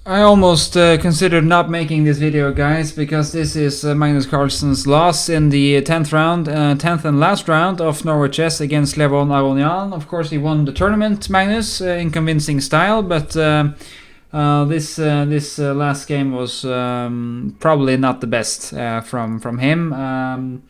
I almost considered not making this video, guys, because this is Magnus Carlsen's loss in the 10th round, 10th and last round of Norway chess against Levon Aronian. Of course, he won the tournament, Magnus, in convincing style, but this last game was probably not the best from him.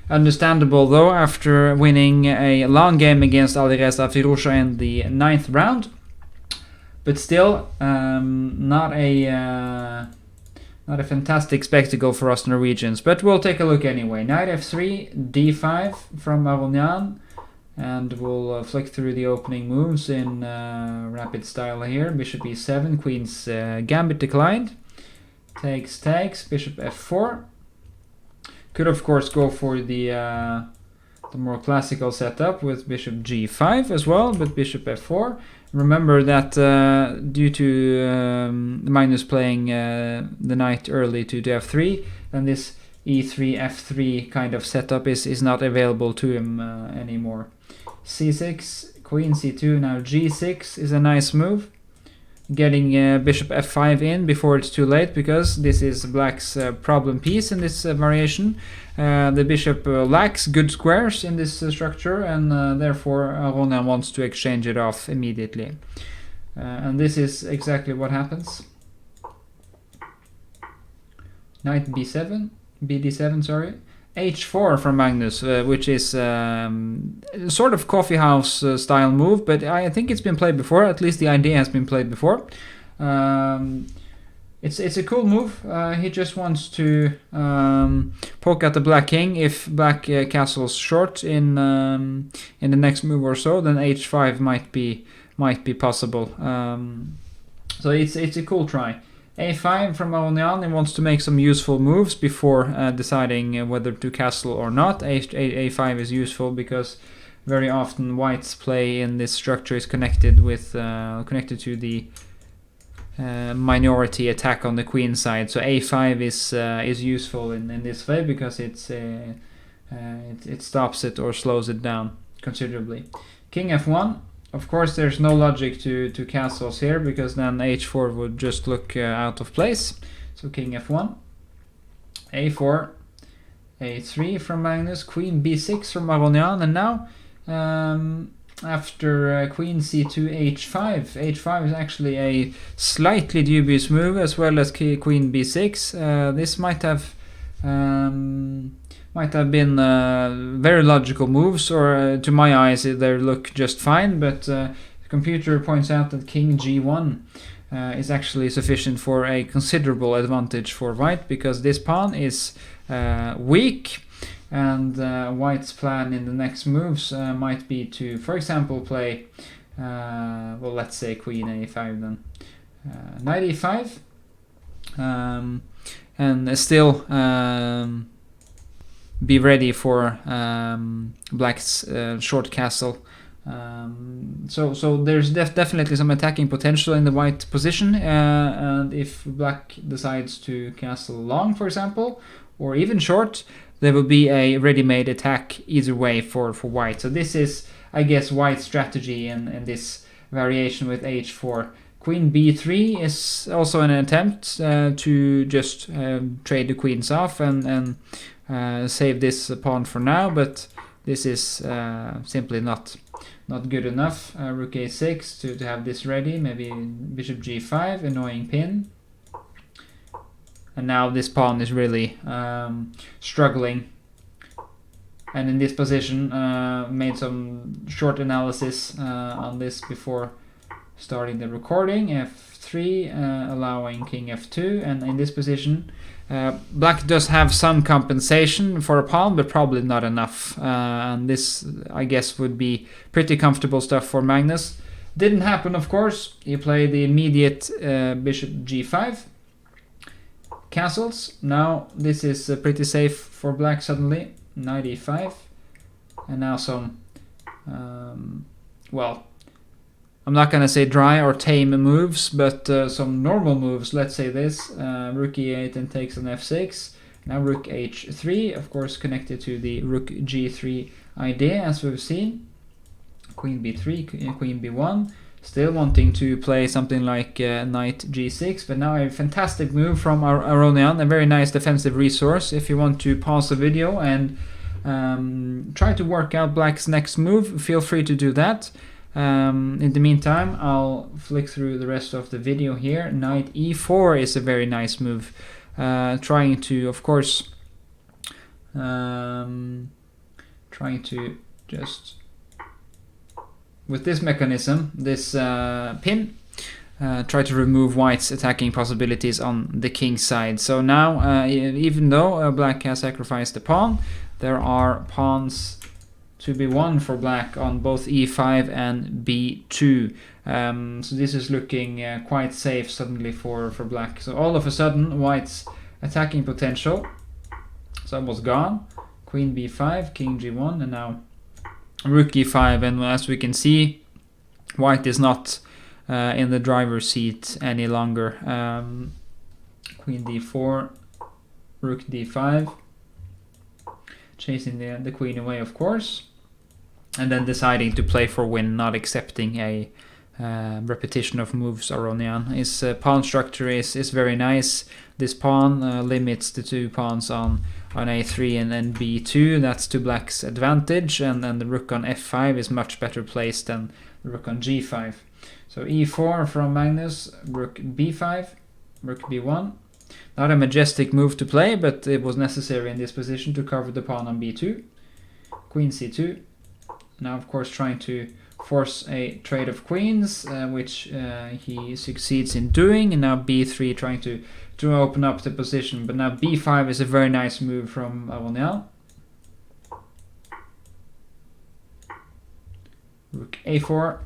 Understandable though, after winning a long game against Alireza Firouzja in the 9th round. But still, not a fantastic spectacle for us Norwegians. But we'll take a look anyway. Knight f3, d5 from Aronian, and we'll flick through the opening moves in rapid style here. Bishop e7, Queen's gambit declined. Takes, Bishop f4. Could of course go for the more classical setup with Bishop g5 as well, but Bishop f4. Remember that due to Magnus playing the knight early to f3, then this e3, f3 kind of setup is not available to him anymore. c6, Queen c2, now g6 is a nice move. Getting Bishop f5 in before it's too late, because this is Black's problem piece in this variation. The bishop lacks good squares in this structure, and therefore Aronian wants to exchange it off immediately. And this is exactly what happens. Knight b7, bd7, sorry. h4 from Magnus, which is sort of coffee house style move, but I think it's been played before. At least the idea has been played before. It's a cool move. He just wants to poke at the black king. If black castles short in the next move or so, then h5 might be possible. So it's a cool try. a5 from Aronian. He wants to make some useful moves before deciding whether to castle or not. a5 is useful because very often White's play in this structure is connected to the minority attack on the queen side. So a5 is useful in this way because it stops it or slows it down considerably. King f1. Of course, there's no logic to castles here, because then h4 would just look out of place. So king f1, a4, a3 from Magnus, queen b6 from Aronian, and now after queen c2, h5 is actually a slightly dubious move, as well as queen b6. This might have been very logical moves, or to my eyes they look just fine, but the computer points out that king g1 is actually sufficient for a considerable advantage for White, because this pawn is weak, and White's plan in the next moves might be to, for example, play, well, let's say queen a5 then, knight e5, and still be ready for Black's short castle. So there's definitely some attacking potential in the White position, and if Black decides to castle long, for example, or even short, there will be a ready-made attack either way for White. So this is, I guess, White's strategy in this variation with h4. Queen b3 is also an attempt to just trade the queens off and save this pawn for now, but this is simply not good enough. Rook a6 to have this ready, maybe bishop g5, annoying pin. And now this pawn is really struggling. And in this position, made some short analysis on this before starting the recording. f3, allowing king f2, and in this position Black does have some compensation for a pawn, but probably not enough, and this, I guess, would be pretty comfortable stuff for Magnus. Didn't happen, of course. He played the immediate bishop g5, castles. Now this is pretty safe for Black suddenly. Knight e5, and now some well, I'm not gonna say dry or tame moves, but some normal moves. Let's say this, rook e8 and takes on f6. Now rook h3, of course connected to the rook g3 idea, as we've seen. Queen b3, queen b1, still wanting to play something like knight g6, but now a fantastic move from Aronian, a very nice defensive resource. If you want to pause the video and try to work out black's next move, feel free to do that. In the meantime, I'll flick through the rest of the video here. Knight e4 is a very nice move, trying to, of course, trying to just, with this mechanism, this pin, try to remove white's attacking possibilities on the king side. So now, even though black has sacrificed a pawn, there are pawns to be won for black on both e5 and b2. So this is looking quite safe suddenly for black. So all of a sudden, white's attacking potential is almost gone. Queen b5, king g1, and now rook e5. And as we can see, white is not in the driver's seat any longer. Queen d4, rook d5, chasing the queen away, of course, and then deciding to play for win, not accepting a repetition of moves. Aronian, his pawn structure is very nice. This pawn limits the 2 pawns on a3 and b2. That's to black's advantage, and then the rook on f5 is much better placed than the rook on g5. So e4 from Magnus, rook b5, rook b1. Not a majestic move to play, but it was necessary in this position to cover the pawn on b2. Queen c2. Now, of course, trying to force a trade of queens, which he succeeds in doing. And now b3, trying to open up the position. But now b5 is a very nice move from Aronian. Rook a4.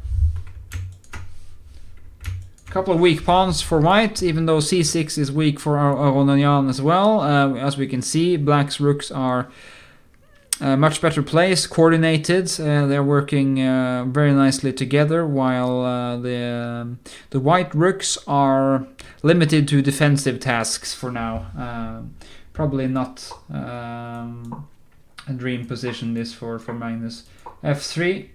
Couple of weak pawns for white, even though c6 is weak for Aronian as well. As we can see, black's rooks are much better placed, coordinated. They're working very nicely together, while the white rooks are limited to defensive tasks for now. Probably not a dream position this for Magnus. F3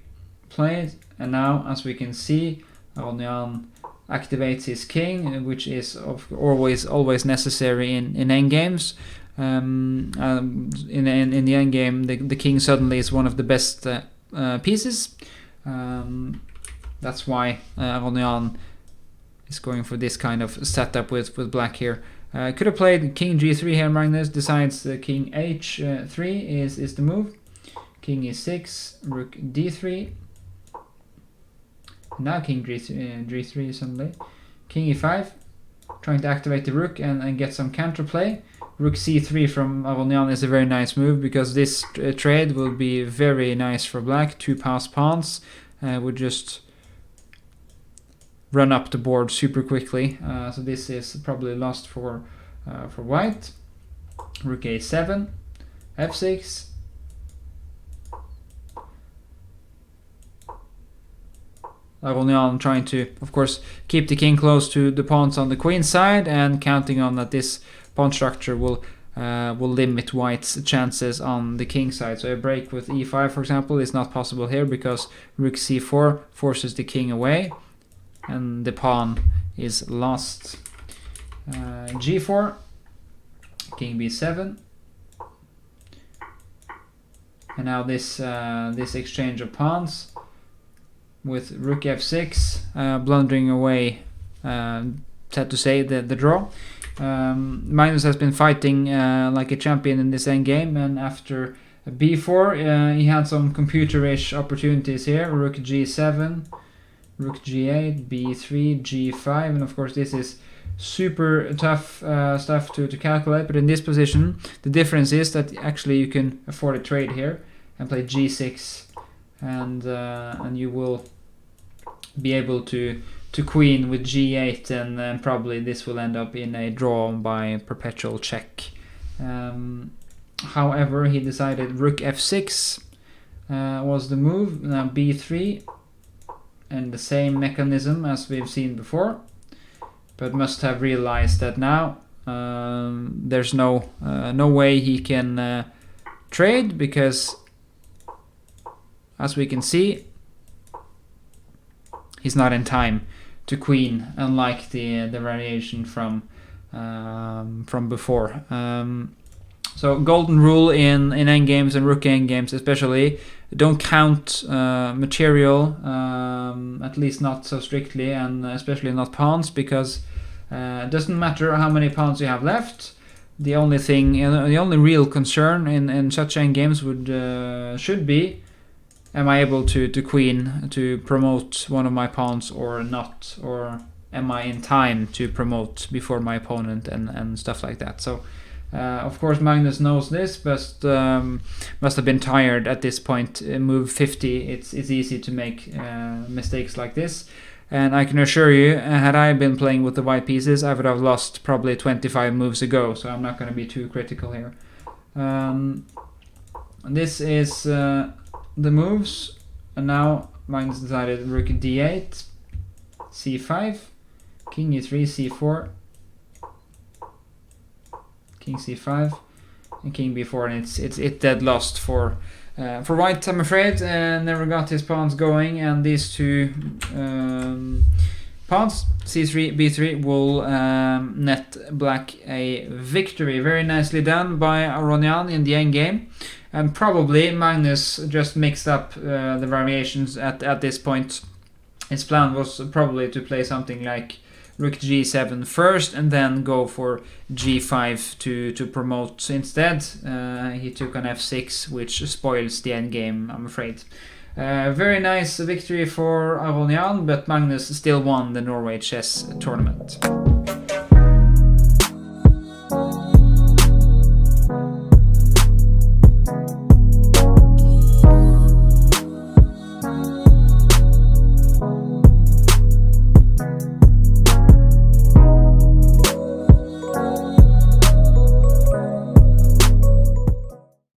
played, and now, as we can see, Aronian activates his king, which is always necessary in endgames. In the endgame, the king suddenly is one of the best pieces. That's why Aronian is going for this kind of setup with black here. Could have played king g3 here. Magnus decides king h3 is the move. King e6, rook d3. Now king g3 suddenly. King e5, trying to activate the rook and get some counterplay. Rook c3 from Aronian is a very nice move, because this trade will be very nice for black. 2 passed pawns would just run up the board super quickly. So this is probably lost for white. Rook a7, f6. Aronian trying to, of course, keep the king close to the pawns on the queen side, and counting on that this pawn structure will limit white's chances on the king side. So a break with e5, for example, is not possible here, because rook c4 forces the king away, and the pawn is lost. g4, king b7, and now this exchange of pawns, with rook f6, blundering away, sad to say, the draw. Magnus has been fighting like a champion in this endgame, and after b4 he had some computerish opportunities here. Rook g7, rook g8, b3, g5, and of course this is super tough stuff to calculate, but in this position the difference is that actually you can afford a trade here and play g6, and you will be able to queen with g8, and probably this will end up in a draw by perpetual check. However, he decided rook f6 was the move. Now b3, and the same mechanism as we've seen before, but must have realized that now there's no way he can trade, because as we can see, he's not in time to queen, unlike the variation from before. So golden rule in endgames and rook endgames especially: don't count material, at least not so strictly, and especially not pawns, because it doesn't matter how many pawns you have left. The only thing, the only real concern in such endgames should be, am I able to queen to promote one of my pawns or not, or am I in time to promote before my opponent, and stuff like that. So of course Magnus knows this, but must have been tired at this point. Move 50, it's easy to make mistakes like this, and I can assure you, had I been playing with the white pieces, I would have lost probably 25 moves ago, so I'm not going to be too critical here. This is the moves, and now Magnus decided rook d8, c5, king e3, c4, king c5, and king b4, and it's dead lost for white, I'm afraid. Never got his pawns going, and these two pawns, c3, b3, will net black a victory. Very nicely done by Aronian in the endgame, and probably Magnus just mixed up the variations at this point. His plan was probably to play something like rook g7 first and then go for g5 to promote instead. He took on f6, which spoils the endgame, I'm afraid. Very nice victory for Aronian, but Magnus still won the Norway chess tournament.